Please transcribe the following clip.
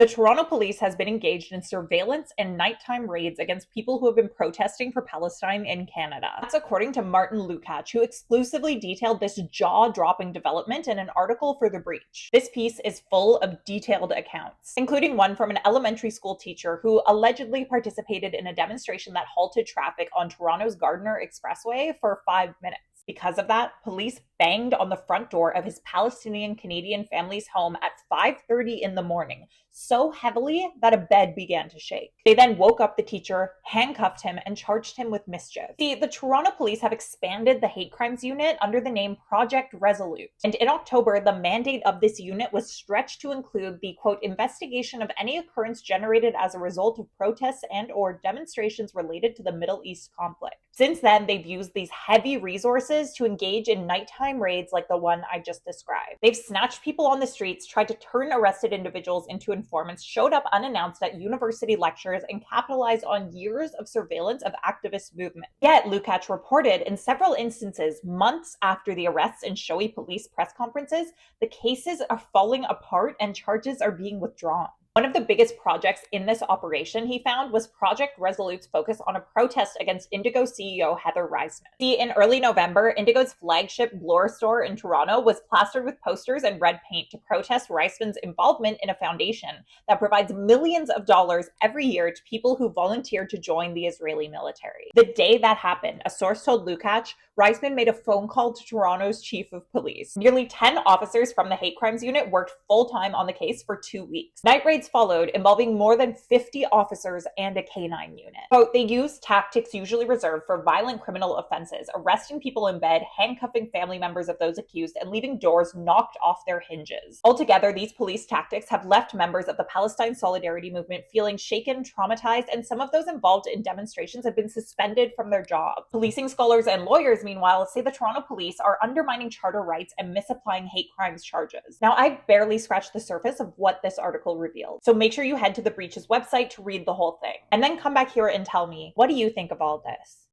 The Toronto police has been engaged in surveillance and nighttime raids against people who have been protesting for Palestine in Canada. That's according to Martin Lukacs, who exclusively detailed this jaw-dropping development in an article for The Breach. This piece is full of detailed accounts, including one from an elementary school teacher who allegedly participated in a demonstration that halted traffic on Toronto's Gardiner Expressway for 5 minutes. Because of that, police banged on the front door of his Palestinian Canadian family's home at 5:30 in the morning, so heavily that a bed began to shake. They then woke up the teacher, handcuffed him, and charged him with mischief. See, the Toronto police have expanded the hate crimes unit under the name Project Resolute. And in October, the mandate of this unit was stretched to include the, quote, investigation of any occurrence generated as a result of protests and/or demonstrations related to the Middle East conflict. Since then, they've used these heavy resources to engage in nighttime raids like the one I just described. They've snatched people on the streets, tried to turn arrested individuals into informants, showed up unannounced at university lectures, and capitalized on years of surveillance of activist movement. Yet, Lukacs reported in several instances, months after the arrests and showy police press conferences, the cases are falling apart and charges are being withdrawn. One of the biggest projects in this operation, he found, was Project Resolute's focus on a protest against Indigo CEO Heather Reisman. See, in early November, Indigo's flagship Bloor store in Toronto was plastered with posters and red paint to protest Reisman's involvement in a foundation that provides millions of dollars every year to people who volunteer to join the Israeli military. The day that happened, a source told Lukacs, Reisman made a phone call to Toronto's chief of police. Nearly 10 officers from the hate crimes unit worked full-time on the case for 2 weeks. Night raids followed, involving more than 50 officers and a K-9 unit. Quote, they used tactics usually reserved for violent criminal offenses, arresting people in bed, handcuffing family members of those accused, and leaving doors knocked off their hinges. Altogether, these police tactics have left members of the Palestine Solidarity Movement feeling shaken, traumatized, and some of those involved in demonstrations have been suspended from their jobs. Policing scholars and lawyers, meanwhile, say the Toronto police are undermining charter rights and misapplying hate crimes charges. Now, I barely scratched the surface of what this article revealed, so make sure you head to The Breach's website to read the whole thing. And then come back here and tell me, what do you think of all this?